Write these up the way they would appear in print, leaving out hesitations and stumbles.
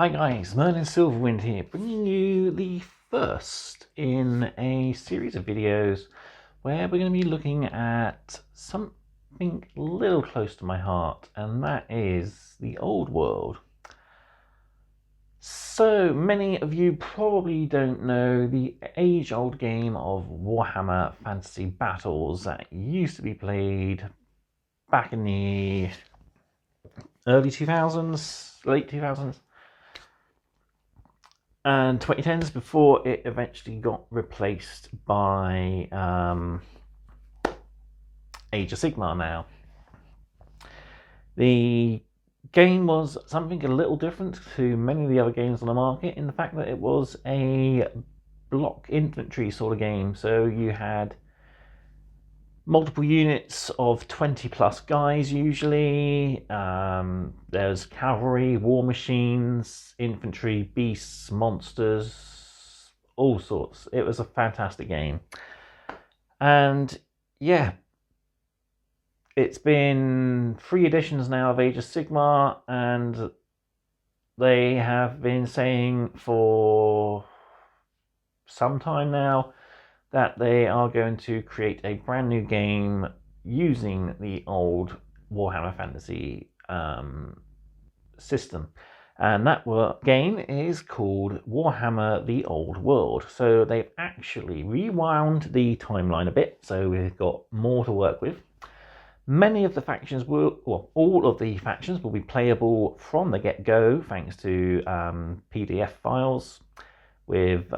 Hi guys, Merlin Silverwind here, bringing you the first in a series of videos where we're going to be looking at something a little close to my heart, and that is the old world. So many of you probably don't know the age-old game of Warhammer Fantasy Battles that used to be played back in the early 2000s, late 2000s. And 2010s, before it eventually got replaced by Age of Sigmar now. The game was something a little different to many of the other games on the market in the fact that it was a block infantry sort of game. So you had multiple units of 20 plus guys usually. There's cavalry, war machines, infantry, beasts, monsters, all sorts. It was a fantastic game. And yeah, it's been 3 editions now of Age of Sigmar, and they have been saying for some time now that they are going to create a brand new game using the old Warhammer Fantasy system. And that game is called Warhammer The Old World. So they've actually rewound the timeline a bit, so we've got more to work with. Many of the factions all of the factions will be playable from the get-go thanks to PDF files with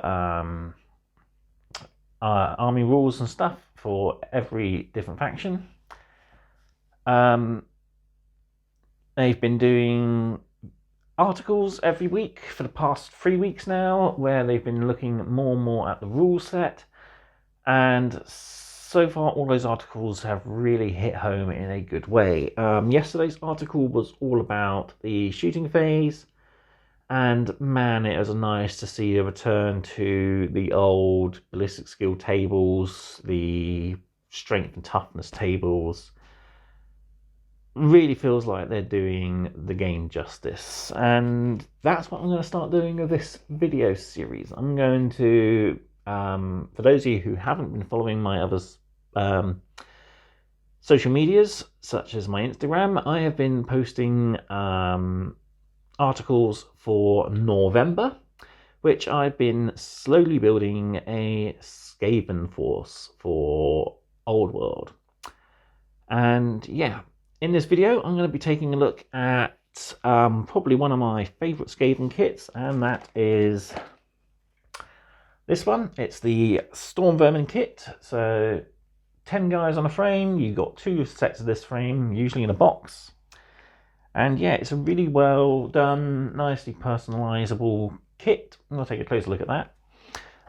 army rules and stuff for every different faction. They've been doing articles every week for the past 3 weeks now, where they've been looking more and more at the rule set, and so far all those articles have really hit home in a good way. Yesterday's article was all about the shooting phase, and man, it was nice to see a return to the old ballistic skill tables, the strength and toughness tables. Really feels like they're doing the game justice, and that's what I'm going to start doing with this video series. I'm going to, for those of you who haven't been following my other social medias, such as my Instagram, I have been posting articles for November, which I've been slowly building a Skaven force for Old World. And yeah, in this video I'm going to be taking a look at probably one of my favourite Skaven kits, and that is this one. It's the Storm Vermin kit. So 10 guys on a frame, you've got 2 sets of this frame, usually in a box. And yeah, it's a really well done, nicely personalizable kit. I'll take a closer look at that.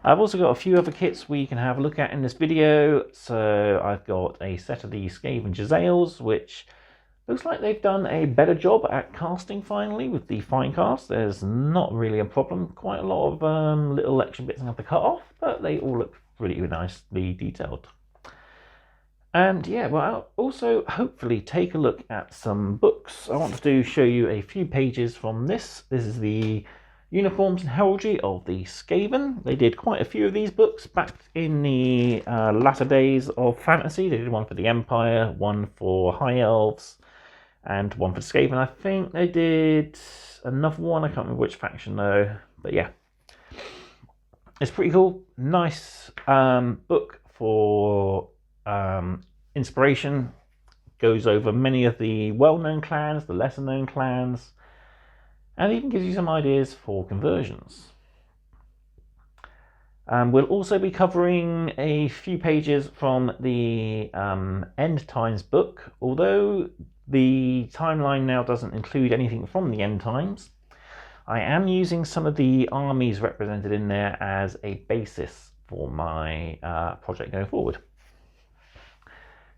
I've also got a few other kits we can have a look at in this video. So I've got a set of the Skaven Jezzails, which looks like they've done a better job at casting finally with the fine cast. There's not really a problem. Quite a lot of little extra bits I have to cut off, but they all look pretty nicely detailed. And yeah, well, I'll also hopefully take a look at some books. I want to show you a few pages from this. This is the Uniforms and Heraldry of the Skaven. They did quite a few of these books back in the latter days of fantasy. They did one for the Empire, one for High Elves, and one for the Skaven. I think they did another one. I can't remember which faction though. But yeah, it's pretty cool. Nice book for inspiration. Goes over many of the well-known clans, the lesser-known clans, and even gives you some ideas for conversions. We'll also be covering a few pages from the End Times book, although the timeline now doesn't include anything from the End Times. I am using some of the armies represented in there as a basis for my project going forward.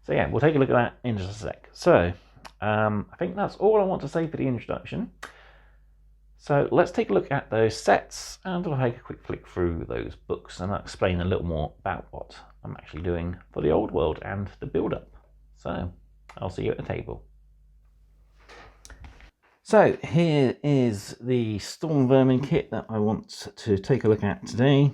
So yeah, we'll take a look at that in just a sec. So I think that's all I want to say for the introduction. So let's take a look at those sets, and I'll take a quick flick through those books and I'll explain a little more about what I'm actually doing for the old world and the build-up. So I'll see you at the table. So here is the Storm Vermin kit that I want to take a look at today.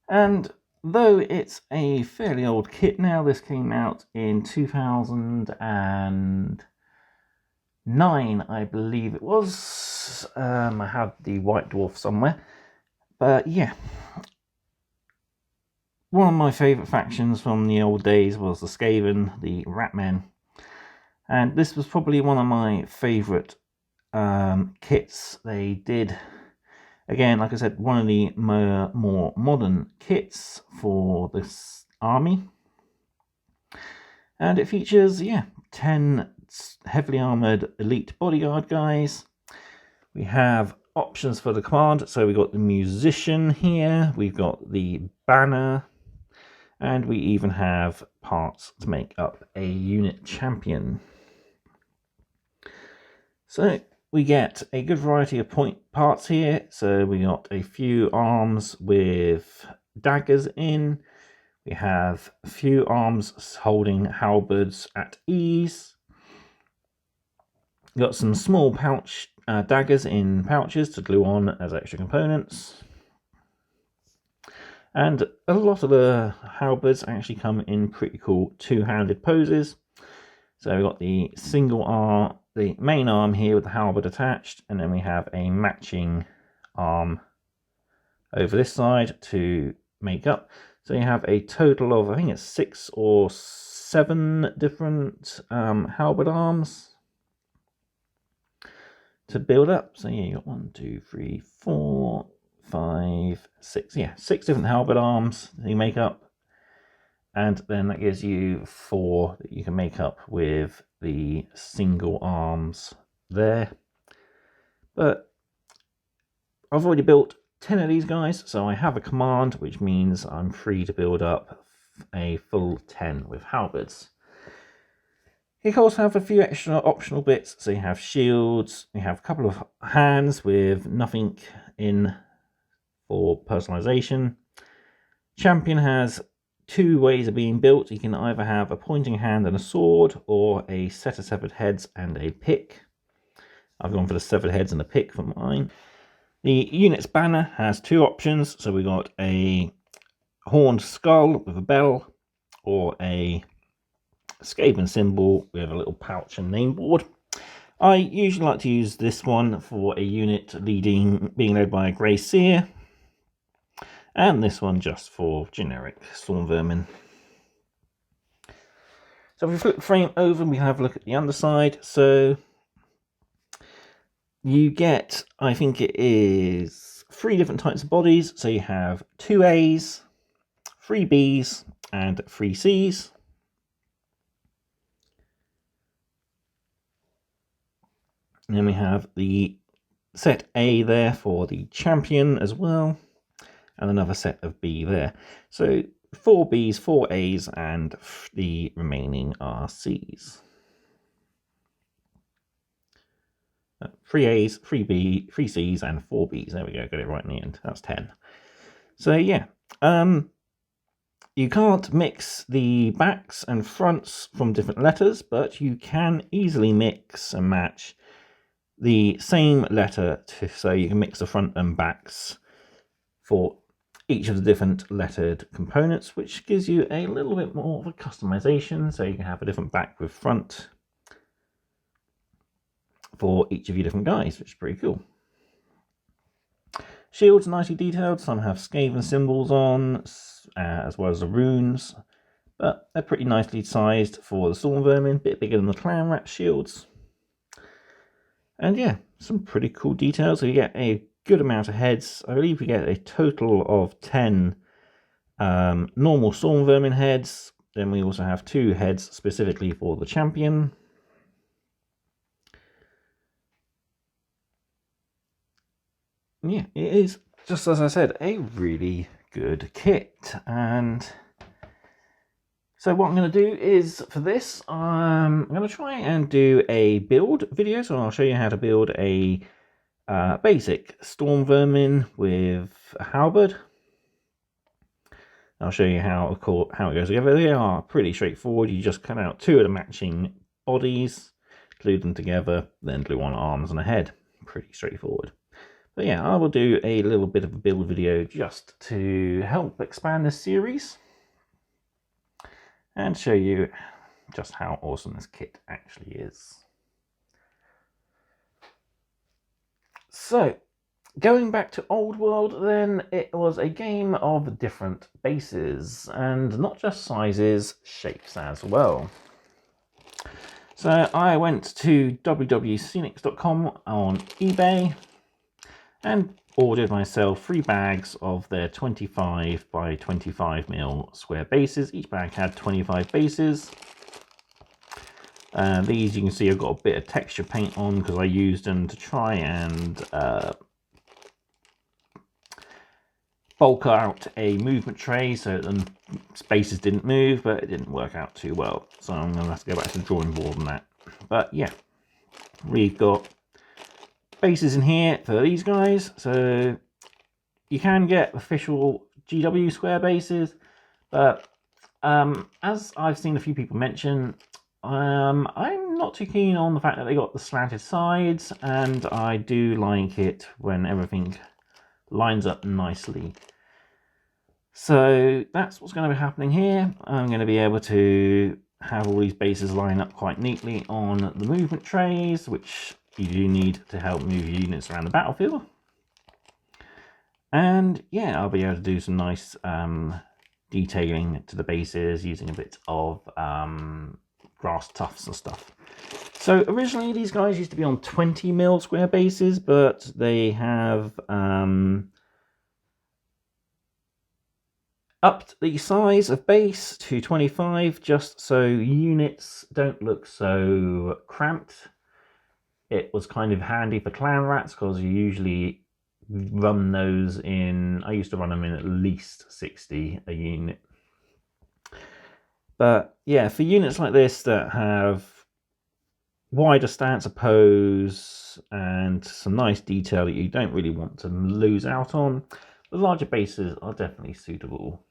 And though it's a fairly old kit now, this came out in 2009, I believe it was. I have the White Dwarf somewhere. But yeah, one of my favourite factions from the old days was the Skaven, the Ratmen. And this was probably one of my favourite kits they did. Again, like I said, one of the more modern kits for this army. And it features, 10 heavily armoured elite bodyguard guys. We have options for the command. So we've got the musician here. We've got the banner. And we even have parts to make up a unit champion. So we get a good variety of parts here. So we got a few arms with daggers in. We have a few arms holding halberds at ease. Got some small pouch daggers in pouches to glue on as extra components. And a lot of the halberds actually come in pretty cool two-handed poses. So we've got the single arm, the main arm here with the halberd attached, and then we have a matching arm over this side to make up. So you have a total of, I think it's 6 or 7 different halberd arms to build up. So yeah, you got 1, 2, 3, 4, 5, 6. Yeah, 6 different halberd arms that you make up. And then that gives you 4 that you can make up with the single arms there. But I've already built 10 of these guys, so I have a command, which means I'm free to build up a full 10 with halberds. You can also have a few extra optional bits. So you have shields, you have a couple of hands with nothing in for personalization. Champion has 2 ways of being built. You can either have a pointing hand and a sword, or a set of severed heads and a pick. I've gone for the severed heads and a pick for mine. The unit's banner has 2 options. So we got a horned skull with a bell, or a Skaven symbol with a little pouch and name board. I usually like to use this one for a unit being led by a Grey Seer, and this one just for generic Storm Vermin. So if we flip the frame over, we have a look at the underside. So you get, I think it is 3 different types of bodies. So you have 2 A's, 3 B's, and 3 C's. And then we have the set A there for the champion as well, and another set of B there. So 4 B's, 4 A's, and the remaining are C's. 3 A's, 3 B, 3 C's, and 4 B's. There we go, got it right in the end. That's 10. So yeah, you can't mix the backs and fronts from different letters, but you can easily mix and match the same letter so you can mix the front and backs for each of the different lettered components, which gives you a little bit more of a customization. So you can have a different back with front for each of your different guys, which is pretty cool. Shields nicely detailed. Some have Skaven symbols on, as well as the runes, but they're pretty nicely sized for the Storm Vermin, a bit bigger than the Clan Rat shields. And yeah, some pretty cool details. So you get a good amount of heads. I believe we get a total of 10 normal Storm Vermin heads. Then we also have 2 heads specifically for the champion. Yeah, it is, just as I said, a really good kit. And so what I'm going to do is, for this, I'm going to try and do a build video. So I'll show you how to build a basic Storm Vermin with a halberd. I'll show you how it goes together. They are pretty straightforward. You just cut out 2 of the matching bodies, glue them together, then glue on arms and a head. Pretty straightforward. But yeah, I will do a little bit of a build video just to help expand this series and show you just how awesome this kit actually is. So, going back to Old World, then, it was a game of different bases, and not just sizes, shapes as well. So I went to www.scenics.com on eBay and ordered myself 3 bags of their 25 by 25mm square bases. Each bag had 25 bases. These, you can see, I've got a bit of texture paint on because I used them to try and bulk out a movement tray so the spaces didn't move, but it didn't work out too well. So I'm going to have to go back to the drawing board on that. But yeah, we've got bases in here for these guys. So you can get official GW square bases, but as I've seen a few people mention, I'm not too keen on the fact that they got the slanted sides, and I do like it when everything lines up nicely. So that's what's going to be happening here. I'm going to be able to have all these bases line up quite neatly on the movement trays, which you do need to help move units around the battlefield. And yeah, I'll be able to do some nice detailing to the bases using a bit of grass tufts and stuff. So originally these guys used to be on 20mm square bases, but they have upped the size of base to 25 just so units don't look so cramped. It was kind of handy for clan rats because you usually run those in, I used to run them in at least 60 a unit. But yeah, for units like this that have wider stance of pose and some nice detail that you don't really want to lose out on, the larger bases are definitely suitable.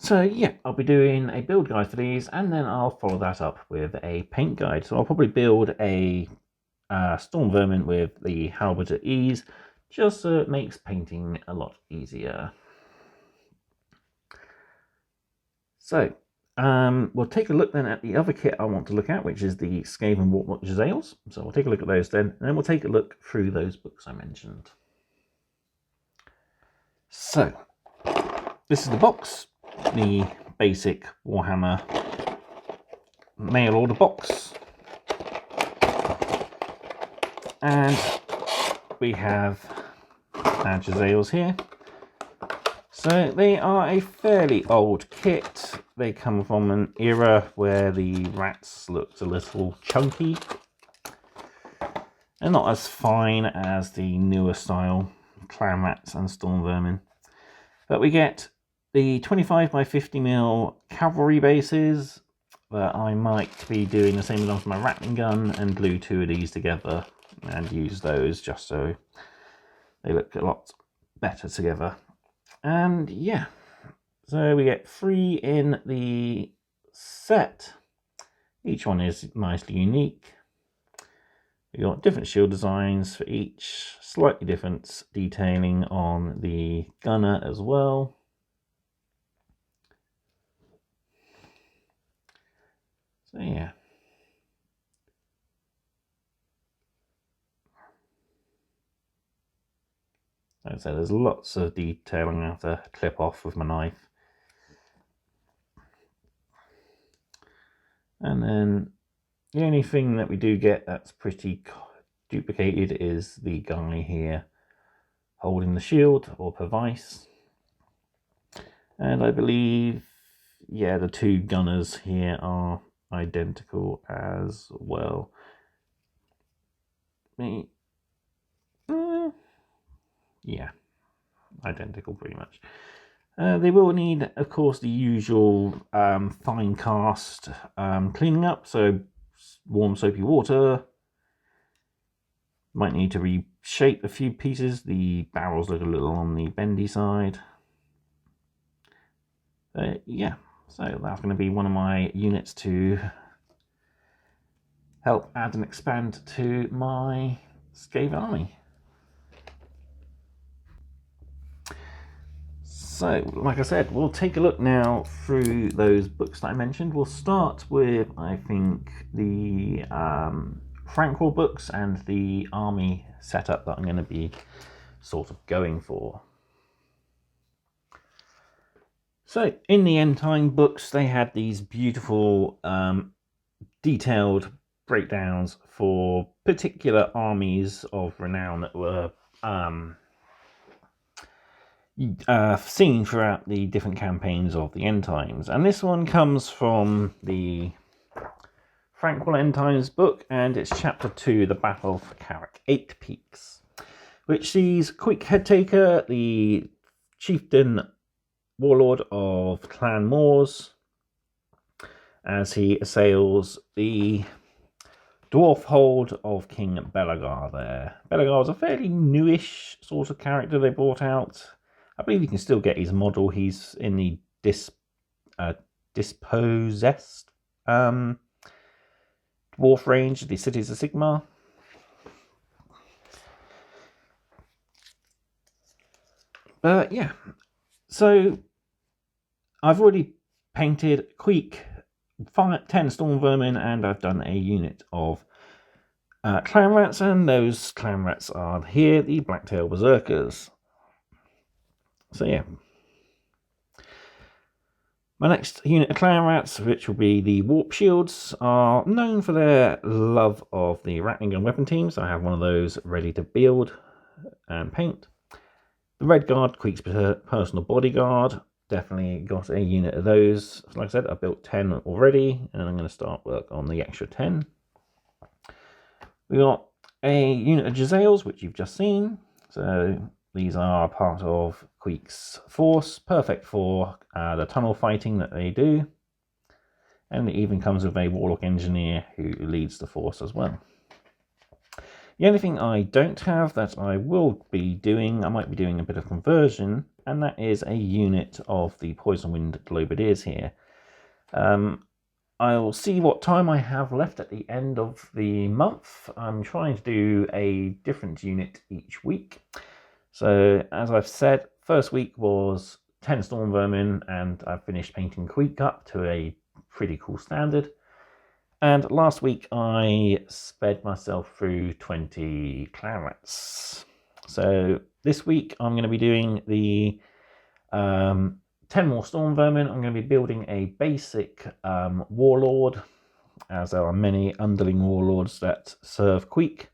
So yeah, I'll be doing a build guide for these, and then I'll follow that up with a paint guide. So I'll probably build a Storm Vermin with the Halberd at ease, just so it makes painting a lot easier. So we'll take a look then at the other kit I want to look at, which is the Skaven Wargames ales. So we'll take a look at those then, and then we'll take a look through those books I mentioned. So this is the box, the basic Warhammer mail order box, and we have our Jezzails here. So they are a fairly old kit. They come from an era where the rats looked a little chunky and not as fine as the newer style clan rats and storm vermin. But we get the 25 by 50mm cavalry bases, but I might be doing the same with my rattling gun and glue 2 of these together and use those just so they look a lot better together. And yeah, so we get 3 in the set. Each one is nicely unique. We got different shield designs for each, slightly different detailing on the gunner as well. So yeah. Like I said, there's lots of detailing I have to clip off with my knife. And then the only thing that we do get that's pretty duplicated is the guy here holding the shield, or Pervice. And I believe, yeah, the 2 gunners here are identical as well. Yeah, identical pretty much. They will need, of course, the usual fine cast cleaning up, so warm soapy water. Might need to reshape a few pieces. The barrels look a little on the bendy side. Yeah, So that's going to be one of my units to help add and expand to my Skaven army. So, like I said, we'll take a look now through those books that I mentioned. We'll start with, I think, the Frankwell books and the army setup that I'm going to be sort of going for. So, in the End Time books, they had these beautiful, detailed breakdowns for particular armies of renown that were seen throughout the different campaigns of the End Times. And this one comes from the Frankwell End Times book, and it's chapter 2, The Battle for Carrick 8 Peaks, which sees Quick Headtaker, the chieftain warlord of Clan Moors, as he assails the dwarf hold of King Belagar there. Belagar is a fairly newish sort of character they brought out. I believe you can still get his model. He's in the dispossessed dwarf range, the Cities of Sigmar. But yeah, so I've already painted Queek 10 Storm Vermin, and I've done a unit of Clan Rats, and those Clan Rats are here, the Blacktail Berserkers. So yeah, my next unit of Clan Rats, which will be the Warp Shields, are known for their love of the Rattling Gun weapon team, so I have one of those ready to build and paint. The Red Guard, Queek's personal bodyguard, definitely got a unit of those. Like I said, I built 10 already, and I'm going to start work on the extra 10. We got a unit of Jezzails, which you've just seen. So these are part of Queek's force, perfect for the tunnel fighting that they do. And it even comes with a Warlock Engineer who leads the force as well. The only thing I don't have that I will be doing, I might be doing a bit of conversion, and that is a unit of the Poison Wind Globadiers here. I'll see what time I have left at the end of the month. I'm trying to do a different unit each week. So, as I've said, first week was 10 Storm Vermin, and I finished painting Queek up to a pretty cool standard. And last week I sped myself through 20 Clan Rats. So this week I'm going to be doing the 10 more Storm Vermin. I'm going to be building a basic Warlord, as there are many underling Warlords that serve Queek.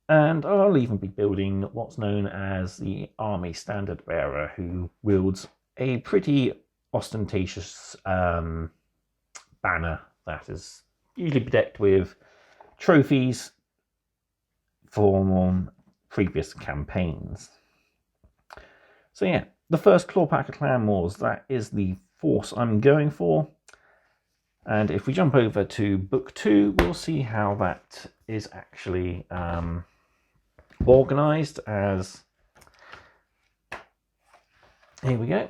And I'll even be building what's known as the Army Standard Bearer, who wields a pretty ostentatious banner that is usually bedecked with trophies from previous campaigns. So yeah, the first Clawpacker Clan Moors, that is the force I'm going for. And if we jump over to Book 2, we'll see how that is actually organised as... Here we go.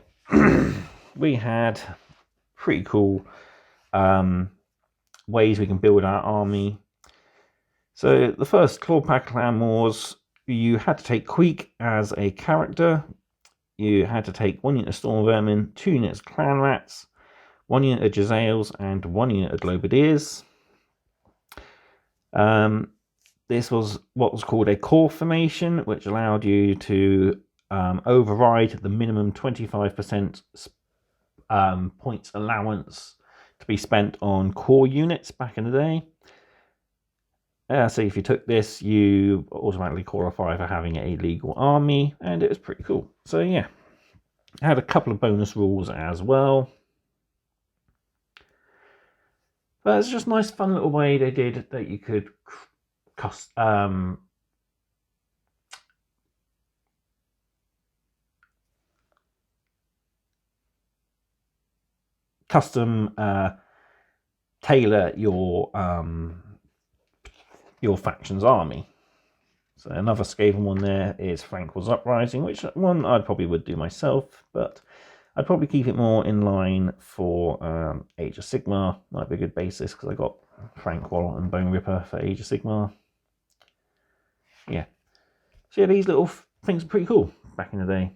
We had pretty cool ways we can build our army. So the first Clawpacker Clan Moors, you had to take Queek as a character. You had to take 1 unit of Storm Vermin, 2 units of Clan Rats, 1 unit of Jezzails, and 1 unit of Globadiers. This was what was called a core formation, which allowed you to override the minimum 25% points allowance to be spent on core units back in the day. So if you took this, you automatically qualify for having a legal army, and it was pretty cool. So yeah, it had a couple of bonus rules as well. But it's just a nice fun little way they did that you could custom tailor your faction's army. So another Skaven one there is Frankwell's Uprising, which one I probably would do myself, but I'd probably keep it more in line for Age of Sigmar. Might be a good basis because I got Frankwall and Bone Ripper for Age of Sigmar. Yeah. So yeah, these little things are pretty cool back in the day.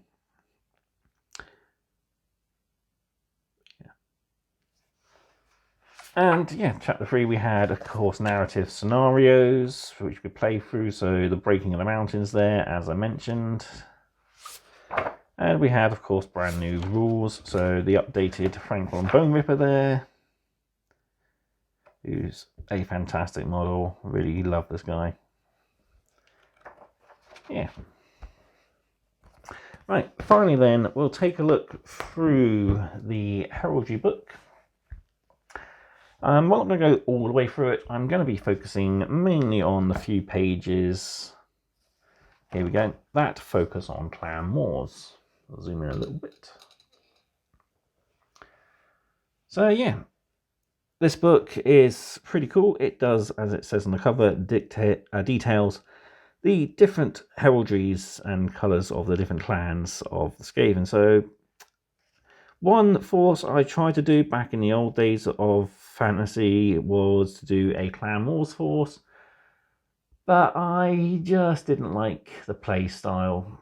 And yeah, chapter 3 we had, of course, narrative scenarios which we could play through. So the Breaking of the Mountains there, as I mentioned. And we had, of course, brand new rules. So the updated Frankwall and Bone Ripper there, who's a fantastic model. Really love this guy. Yeah. Right, finally then, we'll take a look through the heraldry book. I'm not going to go all the way through it. I'm going to be focusing mainly on the few pages. Here we go. That focus on clan wars. I'll zoom in a little bit. So yeah, this book is pretty cool. It does, as it says on the cover, details the different heraldries and colours of the different clans of the Skaven. So one force I tried to do back in the old days of fantasy was to do a Clan Wars force, but I just didn't like the play style.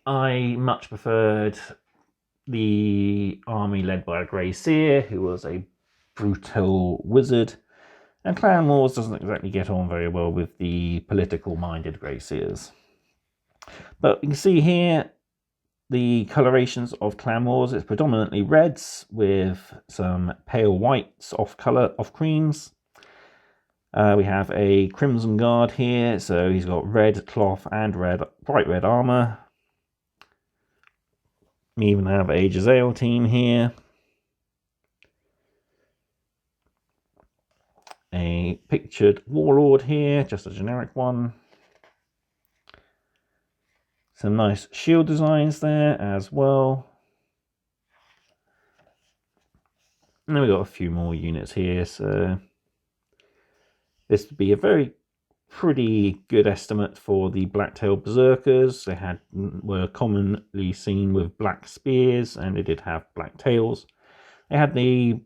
I much preferred the army led by a Grey Seer, who was a brutal wizard, and Clan Wars doesn't exactly get on very well with the political-minded Grey Seers. But you can see here the colorations of Clan Wars. It's predominantly reds with some pale whites off creams. We have a Crimson Guard here, so he's got red cloth and bright red armor. We even have a Jezzail team here. A pictured Warlord here, just a generic one. Some nice shield designs there as well. And then we've got a few more units here, so this would be a pretty good estimate for the Black-tailed Berserkers. They were commonly seen with black spears, and they did have black tails. They had the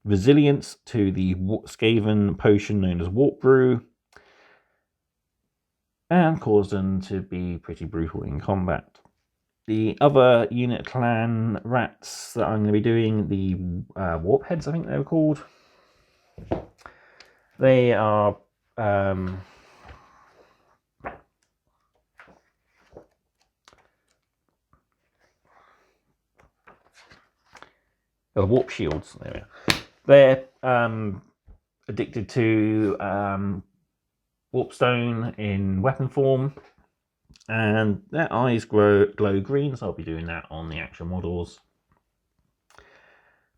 resilience to the Skaven potion known as Warp Brew, and caused them to be pretty brutal in combat. The other unit clan rats that I'm going to be doing, the Warp Heads, I think they were called. They are the Warp Shields. There we are. They're addicted to Warpstone in weapon form, and their eyes glow green, so I'll be doing that on the actual models.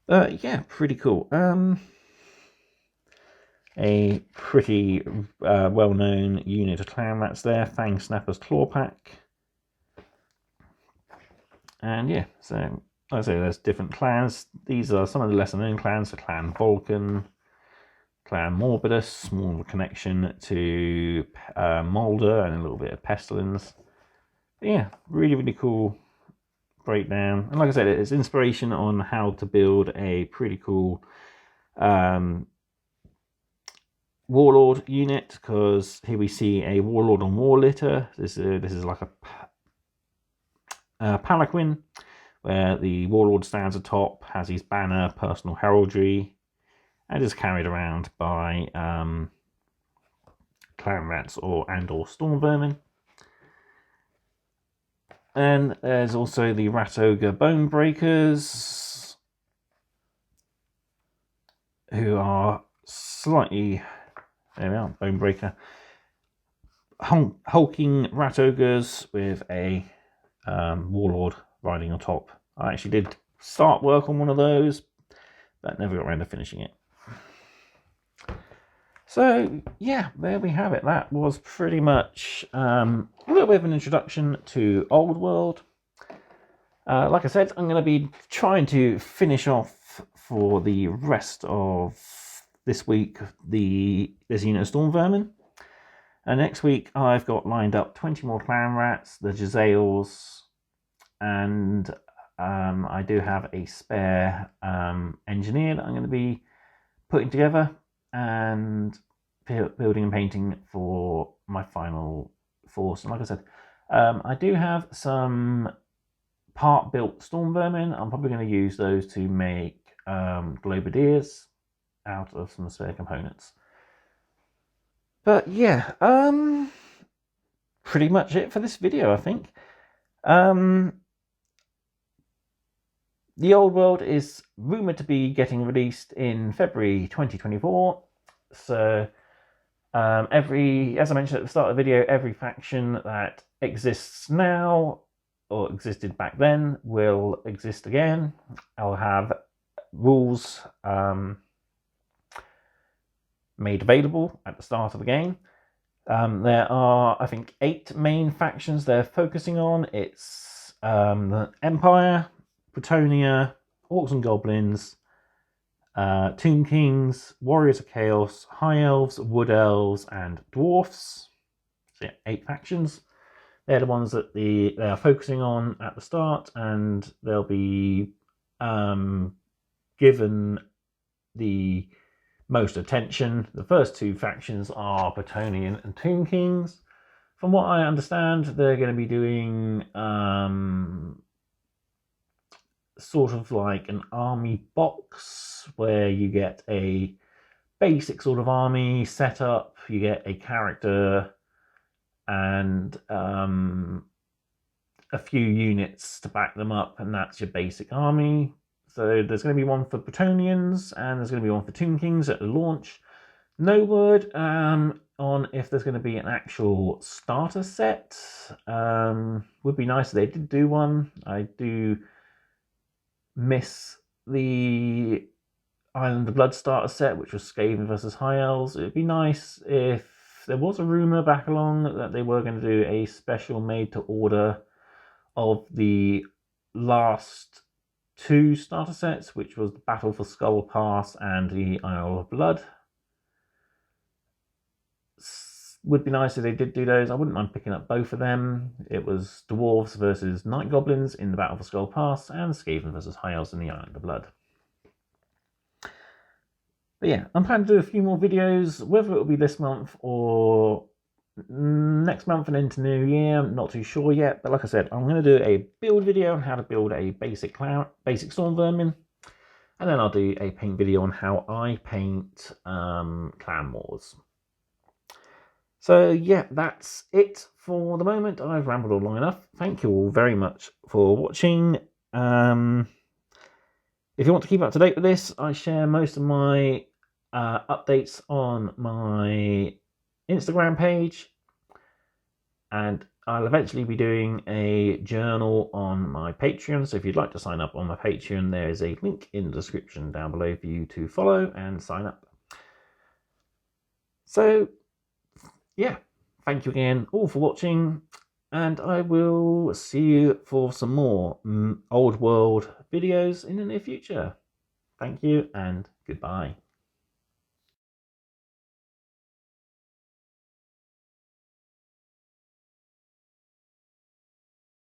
Yeah, pretty cool. A pretty well-known unit of clan rats there, Fang Snapper's Claw Pack. And yeah, so like I say, there's different clans. These are some of the lesser known clans, so Clan Vulcan, Clan Morbidus, small connection to Mulder and a little bit of Pestilence. But yeah, really, really cool breakdown. And like I said, it's inspiration on how to build a pretty cool Warlord unit, because here we see a Warlord on War Litter. This is like a Palanquin, where the Warlord stands atop, has his banner, personal heraldry, and is carried around by clan rats or storm vermin. And there's also the Rat Ogre Bone Breakers, who are slightly, there we are, Bone Breaker, hulking Rat Ogres with a Warlord riding on top. I actually did start work on one of those, but never got around to finishing it. So yeah, there we have it. That was pretty much a little bit of an introduction to Old World. Like I said, I'm going to be trying to finish off for the rest of this week this unit of Storm Vermin. And next week I've got lined up 20 more clan rats, the Jezzails, and I do have a spare engineer that I'm going to be putting together and building and painting for my final force. And like I said, I do have some part-built storm vermin. I'm probably going to use those to make globadiers out of some spare components. But yeah, pretty much it for this video, I think. The Old World is rumoured to be getting released in February 2024. So as I mentioned at the start of the video, every faction that exists now or existed back then will exist again. I'll have rules made available at the start of the game. There are, I think, 8 main factions they're focusing on. It's the Empire, Bretonia, Orcs and Goblins, Tomb Kings, Warriors of Chaos, High Elves, Wood Elves, and Dwarfs. So yeah, 8 factions. They're the ones that they are focusing on at the start, and they'll be given the most attention. The first 2 factions are Bretonian and Tomb Kings. From what I understand, they're going to be doing sort of like an army box where you get a basic sort of army setup, you get a character and a few units to back them up, and that's your basic army. So there's going to be one for Bretonians and there's going to be one for Tomb Kings at the launch. No word on if there's going to be an actual starter set. Would be nice if they did do one. I do miss the Island of Blood starter set, which was Skaven versus High Elves. It'd be nice if there was a rumour back along that they were going to do a special made to order of the last 2 starter sets, which was the Battle for Skull Pass and the Isle of Blood. Would be nice if they did do those. I wouldn't mind picking up both of them. It was Dwarves versus Night Goblins in the Battle for Skull Pass and Skaven versus High Elves in the Island of Blood. But yeah, I'm planning to do a few more videos, whether it will be this month or next month and into New Year. I'm not too sure yet, but like I said, I'm going to do a build video on how to build a basic storm vermin, and then I'll do a paint video on how I paint clan wars. So yeah, that's it for the moment. I've rambled on long enough. Thank you all very much for watching. If you want to keep up to date with this, I share most of my updates on my Instagram page, and I'll eventually be doing a journal on my Patreon. So if you'd like to sign up on my Patreon, there is a link in the description down below for you to follow and sign up. So yeah, thank you again all for watching, and I will see you for some more Old World videos in the near future. Thank you and goodbye.